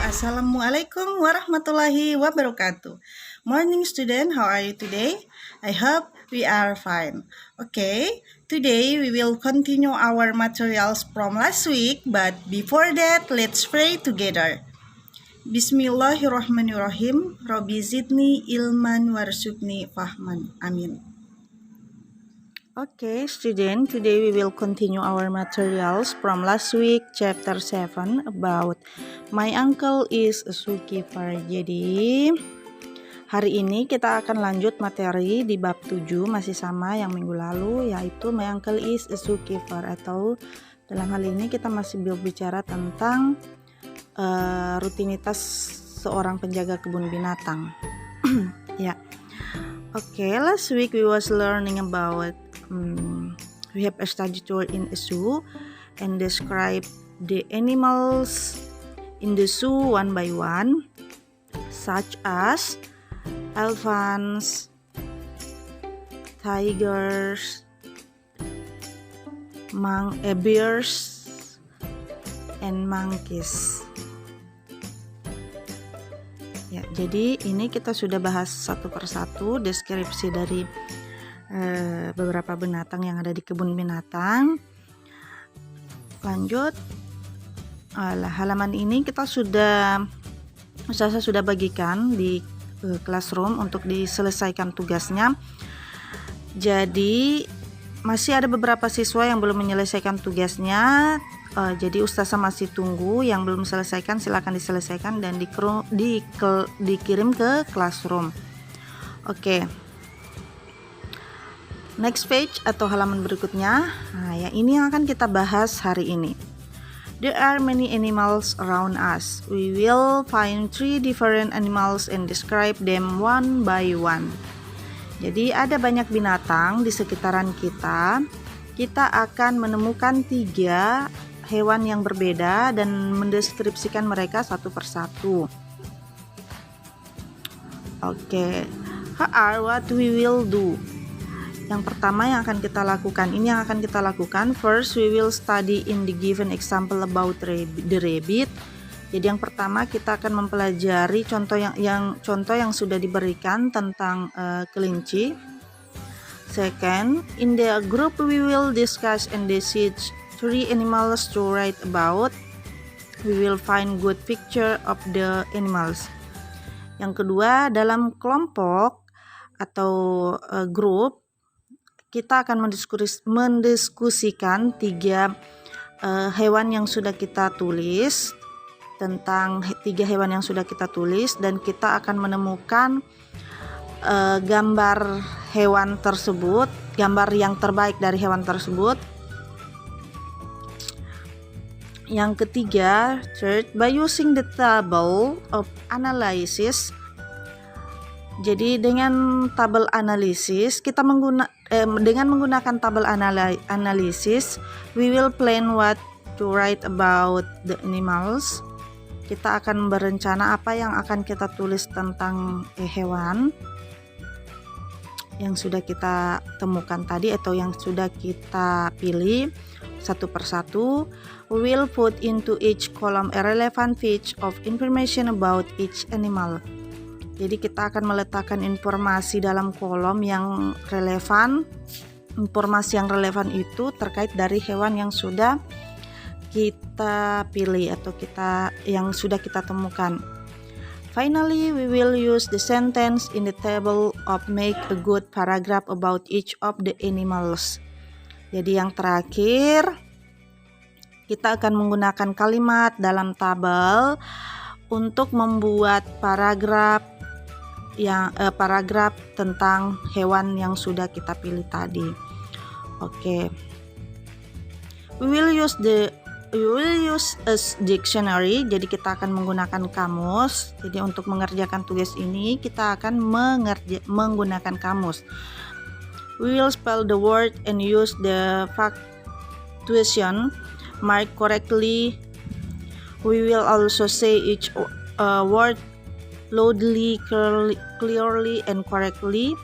Assalamualaikum warahmatullahi wabarakatuh. Morning student, how are you today? I hope we are fine. Okay, today we will continue our materials from last week, but before that, let's pray together. Bismillahirrahmanirrahim. Rabbi zidni ilman warzuqni fahman. Amin. Okay, student, today we will continue our materials from last week, chapter 7, about my uncle is a zookeeper. Jadi, hari ini kita akan lanjut materi di bab 7, masih sama yang minggu lalu, yaitu my uncle is a zookeeper, atau dalam hal ini kita masih berbicara tentang rutinitas seorang penjaga kebun binatang. Ya. Okay, last week we was learning about we have a study tour in a zoo and describe the animals in the zoo one by one, such as elephants, tigers, bears, and monkeys. Ya, jadi ini kita sudah bahas satu persatu deskripsi dari beberapa binatang yang ada di kebun binatang. Lanjut, halaman ini kita saya sudah bagikan di classroom untuk diselesaikan tugasnya. Jadi masih ada beberapa siswa yang belum menyelesaikan tugasnya. Jadi ustazah masih tunggu, yang belum selesaikan silakan diselesaikan dan dikirim ke classroom. Oke. Next page atau halaman berikutnya. Nah, ya ini yang akan kita bahas hari ini. There are many animals around us. We will find 3 different animals and describe them one by one. Jadi ada banyak binatang di sekitaran kita. Kita akan menemukan 3 hewan yang berbeda dan mendeskripsikan mereka satu persatu. Oke. What we will do. Yang pertama yang akan kita lakukan, ini yang akan kita lakukan. First, we will study in the given example about the rabbit. Jadi yang pertama kita akan mempelajari contoh yang sudah diberikan tentang kelinci. Second, in the group we will discuss and decide 3 animals to write about. We will find good picture of the animals. Yang kedua, dalam kelompok atau grup kita akan mendiskusikan 3 hewan yang sudah kita tulis, tentang 3 hewan yang sudah kita tulis, dan kita akan menemukan gambar hewan tersebut, gambar yang terbaik dari hewan tersebut. Yang ketiga, third, by using the table of analysis. Jadi dengan tabel analisis dengan menggunakan tabel analisis, we will plan what to write about the animals. Kita akan berencana apa yang akan kita tulis tentang hewan yang sudah kita temukan tadi atau yang sudah kita pilih satu persatu. We will put into each column a relevant page of information about each animal. Jadi kita akan meletakkan informasi dalam kolom yang relevan. Informasi yang relevan itu terkait dari hewan yang sudah kita pilih atau yang sudah kita temukan. Finally, we will use the sentence in the table of make a good paragraph about each of the animals. Jadi yang terakhir, kita akan menggunakan kalimat dalam tabel untuk membuat paragraf tentang hewan yang sudah kita pilih tadi. Oke. We will use a dictionary. Jadi kita akan menggunakan kamus. Jadi untuk mengerjakan tugas ini kita akan menggunakan kamus. We will spell the word and use the punctuation mark correctly. We will also say each word loudly, clearly, and correctly.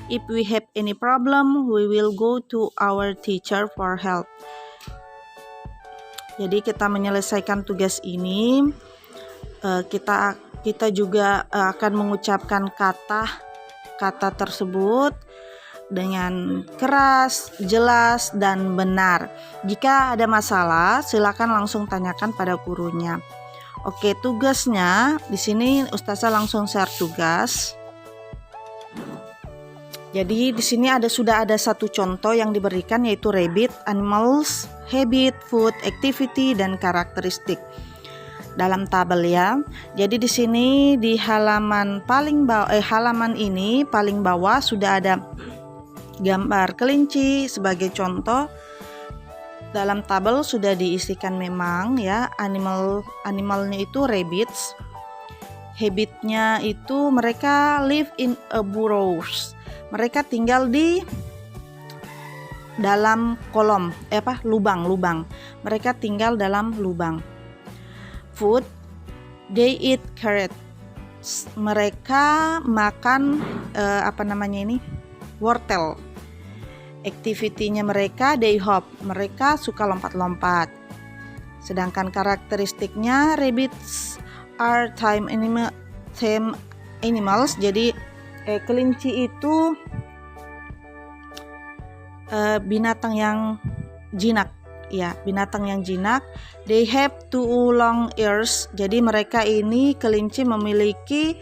If we have any problem, we will go to our teacher for help. Jadi kita menyelesaikan tugas ini, kita juga akan mengucapkan kata tersebut dengan keras, jelas, dan benar. Jika ada masalah, silakan langsung tanyakan pada gurunya. Oke, tugasnya di sini Ustazah langsung share tugas. Jadi di sini sudah ada satu contoh yang diberikan, yaitu rabbit, animals, habit, food, activity, dan karakteristik dalam tabel ya. Jadi di sini di halaman ini paling bawah sudah ada gambar kelinci sebagai contoh. Dalam tabel sudah diisikan memang ya, animalnya itu rabbits. Habitnya itu mereka live in a burrows. Mereka tinggal di dalam lubang. Mereka tinggal dalam lubang. Food, they eat carrots. Mereka makan wortel. Activity-nya mereka, they hop. Mereka suka lompat-lompat. Sedangkan karakteristiknya, rabbits are tame animals. Jadi kelinci itu binatang yang jinak. Ya, binatang yang jinak. They have two long ears. Jadi mereka ini kelinci memiliki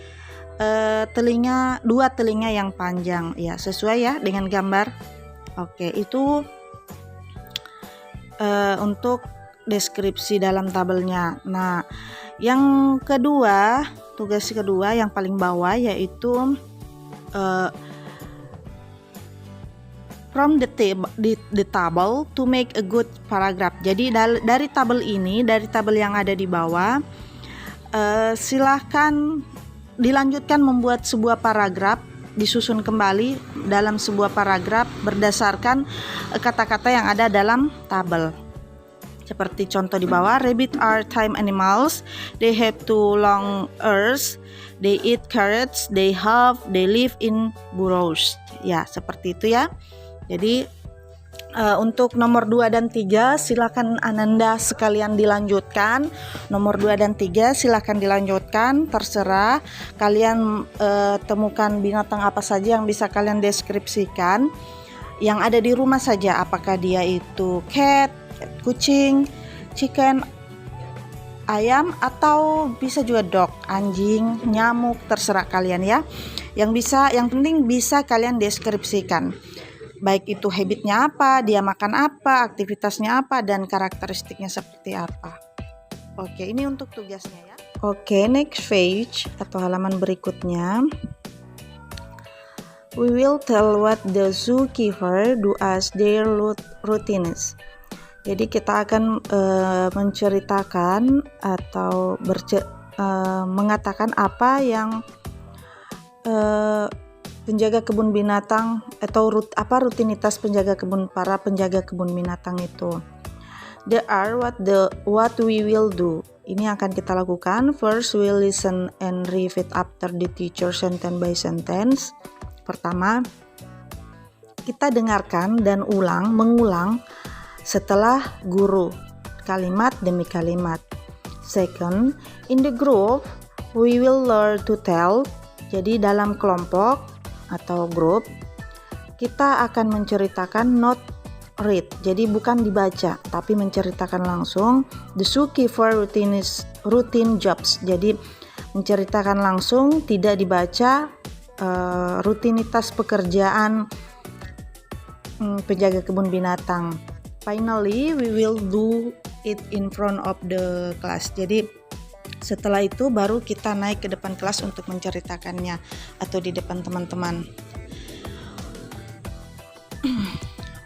dua telinga yang panjang. Ya, sesuai ya dengan gambar. Oke, itu untuk deskripsi dalam tabelnya. Nah, yang kedua, tugas kedua yang paling bawah yaitu from the table to make a good paragraph. Jadi dari tabel yang ada di bawah, silahkan dilanjutkan membuat sebuah paragraf, disusun kembali dalam sebuah paragraf berdasarkan kata-kata yang ada dalam tabel. Seperti contoh di bawah, rabbit are tame animals, they have two long ears, they eat carrots, they live in burrows. Ya, seperti itu ya. Jadi untuk nomor 2 dan 3 silakan Ananda sekalian dilanjutkan. Nomor 2 dan 3 silakan dilanjutkan, terserah kalian temukan binatang apa saja yang bisa kalian deskripsikan yang ada di rumah saja, apakah dia itu cat, kucing, chicken, ayam, atau bisa juga dog, anjing, nyamuk, terserah kalian ya. Yang penting bisa kalian deskripsikan. Baik itu habitnya apa, dia makan apa, aktivitasnya apa, dan karakteristiknya seperti apa. Oke, ini untuk tugasnya ya. Oke, next page atau halaman berikutnya. We will tell what the zookeeper do as their routines. Jadi kita akan menceritakan atau mengatakan apa yang penjaga kebun binatang atau rutinitas para penjaga kebun binatang itu. There are what we will do. Ini akan kita lakukan. First, we listen and repeat after the teacher sentence by sentence. Pertama, kita dengarkan dan mengulang setelah guru, kalimat demi kalimat. Second, in the group, we will learn to tell. Jadi dalam kelompok atau grup, kita akan menceritakan, not read. Jadi bukan dibaca, tapi menceritakan langsung. The zookeeper routine jobs. Jadi menceritakan langsung, tidak dibaca, rutinitas pekerjaan penjaga kebun binatang. Finally, we will do it in front of the class. Jadi setelah itu baru kita naik ke depan kelas untuk menceritakannya atau di depan teman-teman.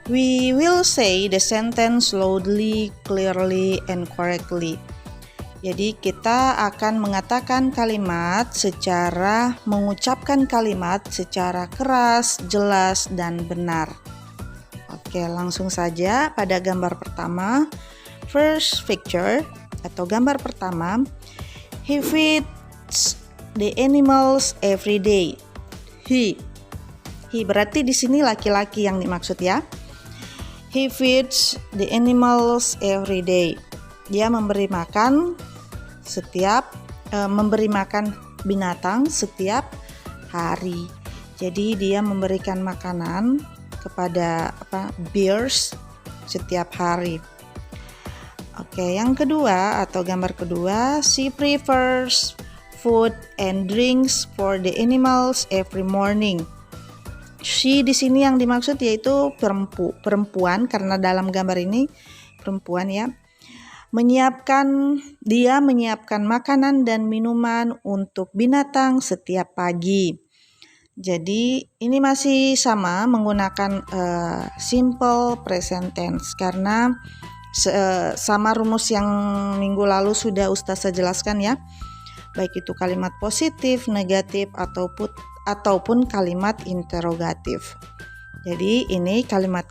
We will say the sentence loudly, clearly, and correctly. Jadi kita akan mengucapkan kalimat secara keras, jelas, dan benar. Oke, langsung saja pada gambar pertama. First picture atau gambar pertama. He feeds the animals every day. He He berarti di sini laki-laki yang dimaksud ya. He feeds the animals every day. Dia memberi makan binatang setiap hari. Jadi dia memberikan makanan kepada bears setiap hari. Oke, yang kedua atau gambar kedua, she prefers food and drinks for the animals every morning. She di sini yang dimaksud yaitu perempuan karena dalam gambar ini perempuan ya. Dia menyiapkan makanan dan minuman untuk binatang setiap pagi. Jadi ini masih sama menggunakan simple present tense karena sama rumus yang minggu lalu sudah Ustazah jelaskan ya. Baik itu kalimat positif, negatif ataupun kalimat interrogatif. Jadi ini gambar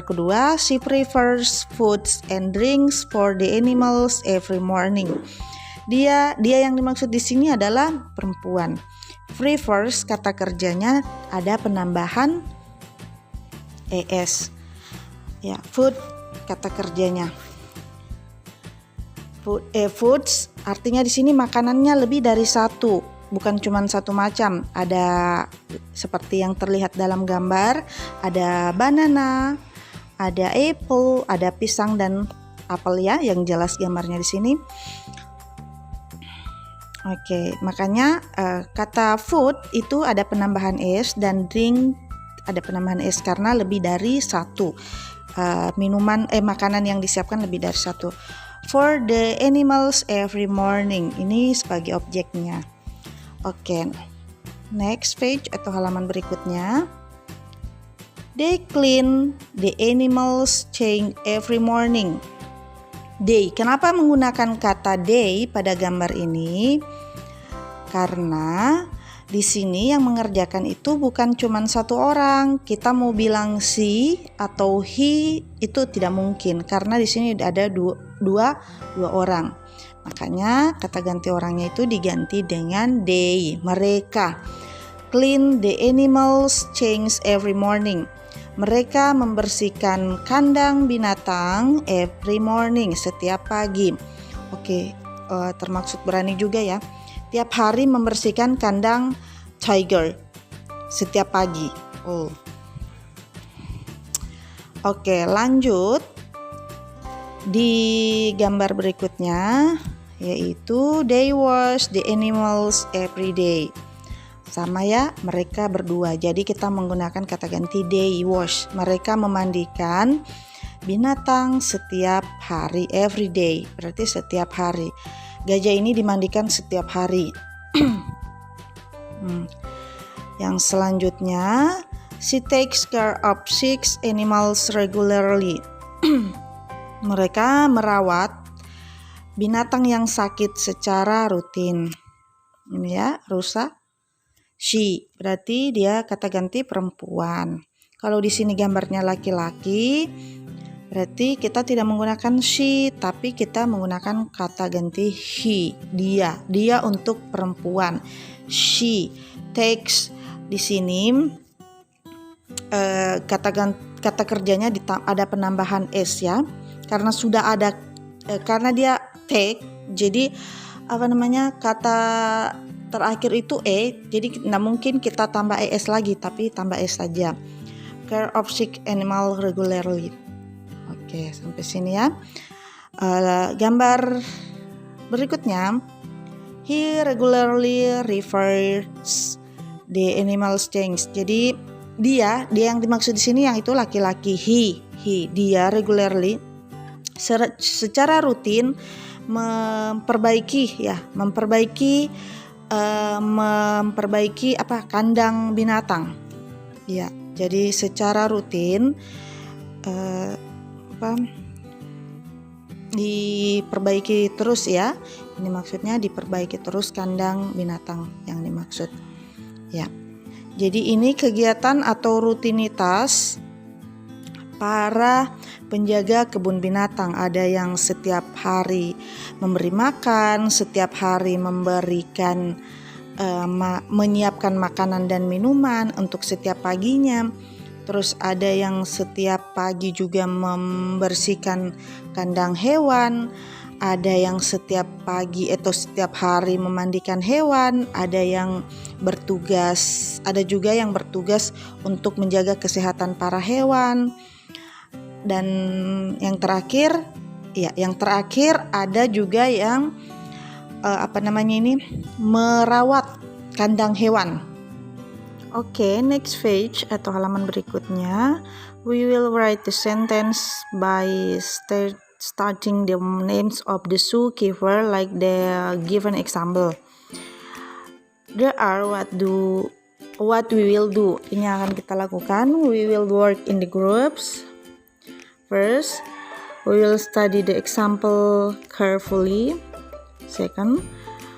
kedua, she prefers foods and drinks for the animals every morning. Dia yang dimaksud di sini adalah perempuan. Prefers kata kerjanya ada penambahan es. Ya, food kata kerjanya. Foods artinya di sini makanannya lebih dari satu, bukan cuma satu macam. Ada seperti yang terlihat dalam gambar, ada banana, ada apple, ada pisang dan apel ya, yang jelas gambarnya di sini. Oke, makanya kata food itu ada penambahan es dan drink ada penambahan es karena lebih dari satu. Makanan yang disiapkan lebih dari satu. For the animals every morning, ini sebagai objeknya. Oke, next page atau halaman berikutnya. They clean the animals chain every morning. They, kenapa menggunakan kata they pada gambar ini? Karena di sini yang mengerjakan itu bukan cuma satu orang. Kita mau bilang she atau he itu tidak mungkin karena di sini ada dua orang. Makanya kata ganti orangnya itu diganti dengan they, mereka. Clean the animals chains every morning. Mereka membersihkan kandang binatang every morning, setiap pagi. Oke, termaksud berani juga ya. Tiap hari membersihkan kandang tiger setiap pagi. Oke, lanjut di gambar berikutnya, yaitu they wash the animals every day. Sama ya, mereka berdua. Jadi kita menggunakan kata ganti they wash. Mereka memandikan binatang setiap hari, every day. Berarti setiap hari. Gajah ini dimandikan setiap hari. Yang selanjutnya, she takes care of 6 animals regularly. Mereka merawat binatang yang sakit secara rutin. Ini ya, rusa. She, berarti dia kata ganti perempuan. Kalau di sini gambarnya laki-laki, berarti kita tidak menggunakan she, tapi kita menggunakan kata ganti he, dia untuk perempuan. She takes di sini kata kerjanya ada penambahan s ya, karena sudah ada karena dia take, jadi kata terakhir itu jadi tidak mungkin kita tambah es lagi, tapi tambah s saja. Care of sick animal regularly. Oke, sampai sini ya. Gambar berikutnya, he regularly refers the animals things. Jadi dia yang dimaksud di sini yang itu laki-laki, dia regularly secara rutin memperbaiki kandang binatang. Ya, jadi secara rutin diperbaiki terus ya. Ini maksudnya diperbaiki terus kandang binatang yang dimaksud. Ya. Jadi ini kegiatan atau rutinitas para penjaga kebun binatang. Ada yang setiap hari memberi makan, setiap hari memberikan menyiapkan makanan dan minuman untuk setiap paginya. Terus ada yang setiap pagi juga membersihkan kandang hewan, ada yang setiap pagi atau setiap hari memandikan hewan, ada juga yang bertugas untuk menjaga kesehatan para hewan. Dan yang terakhir ada juga yang merawat kandang hewan. Oke, next page atau halaman berikutnya, we will write the sentence by starting the names of the zookeeper like the given example. There are what we will do. Ini akan kita lakukan. We will work in the groups. First, we will study the example carefully. Second,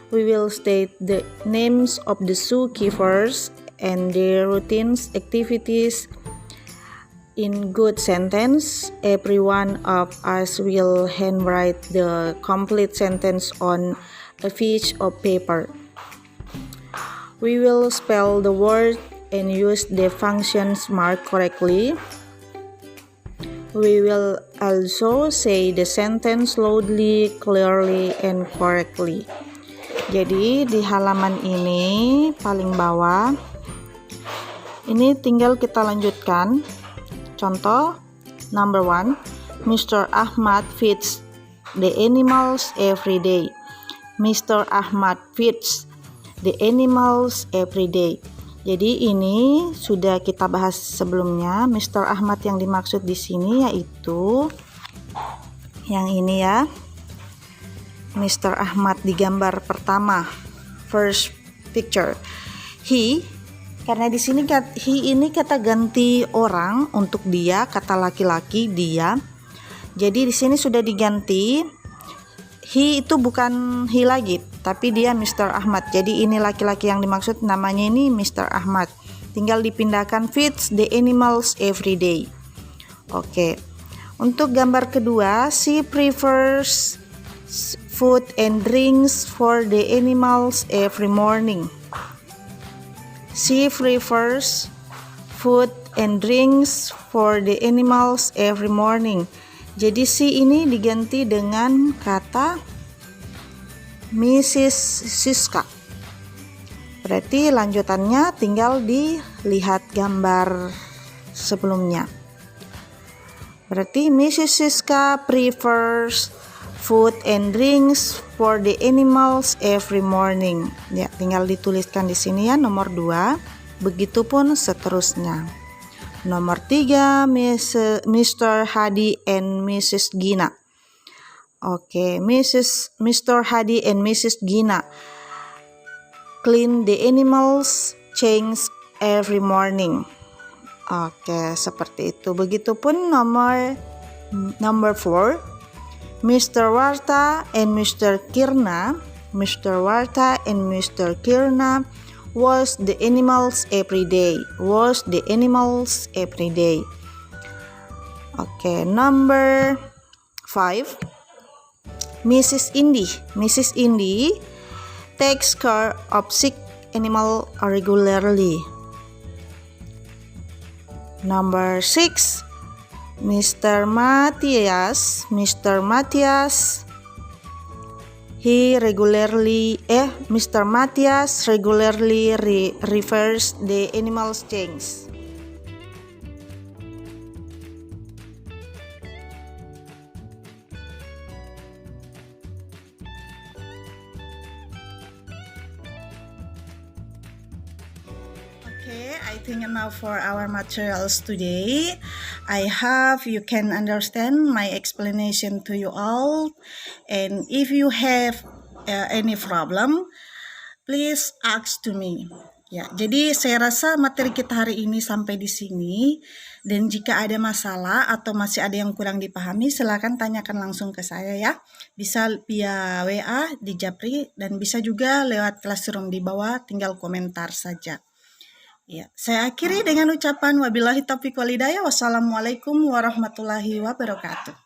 we will state the names of the zookeepers and their routines, activities in good sentence. Every one of us will handwrite the complete sentence on a piece of paper. We will spell the word and use the functions marked correctly. We will also say the sentence loudly, clearly, and correctly. Jadi di halaman ini paling bawah, ini tinggal kita lanjutkan. Contoh number 1, Mr. Ahmad feeds the animals every day. Mr. Ahmad feeds the animals every day. Jadi ini sudah kita bahas sebelumnya. Mr. Ahmad yang dimaksud di sini yaitu yang ini ya. Mr. Ahmad di gambar pertama, first picture. He, karena di sini he ini kata ganti orang untuk dia, kata laki-laki dia. Jadi di sini sudah diganti. He itu bukan he lagi, tapi dia Mr. Ahmad. Jadi ini laki-laki yang dimaksud, namanya ini Mr. Ahmad. Tinggal dipindahkan feeds the animals every day. Oke. Untuk gambar kedua, she prefers food and drinks for the animals every morning. She prefers food and drinks for the animals every morning. Jadi si ini diganti dengan kata Mrs. Siska. Berarti lanjutannya tinggal dilihat gambar sebelumnya. Berarti Mrs. Siska prefers food and drinks for the animals every morning. Ya, tinggal dituliskan di sini ya, nomor 2. Begitupun seterusnya. Nomor 3, Mr. Hadi and Mrs. Gina. Oke, Mr. Hadi and Mrs. Gina clean the animals change every morning. Oke, seperti itu. Begitupun nomor 4, Mr. Warta and Mr. Kirna. Mr. Warta and Mr. Kirna wash the animals every day. Wash the animals every day. Oke, number 5, Mrs. Indi. Mrs. Indi takes care of sick animal regularly. Number 6, Mr. Matthias Mr. Matthias regularly refers the animals change. Okay, I think enough for our materials today. I hope you can understand my explanation to you all. And if you have any problem, please ask to me. Ya, jadi saya rasa materi kita hari ini sampai di sini. Dan jika ada masalah atau masih ada yang kurang dipahami, silakan tanyakan langsung ke saya ya. Bisa via WA di Japri dan bisa juga lewat classroom di bawah, tinggal komentar saja. Ya, saya akhiri dengan ucapan wabillahi taufiq wal hidayah. Wassalamualaikum warahmatullahi wabarakatuh.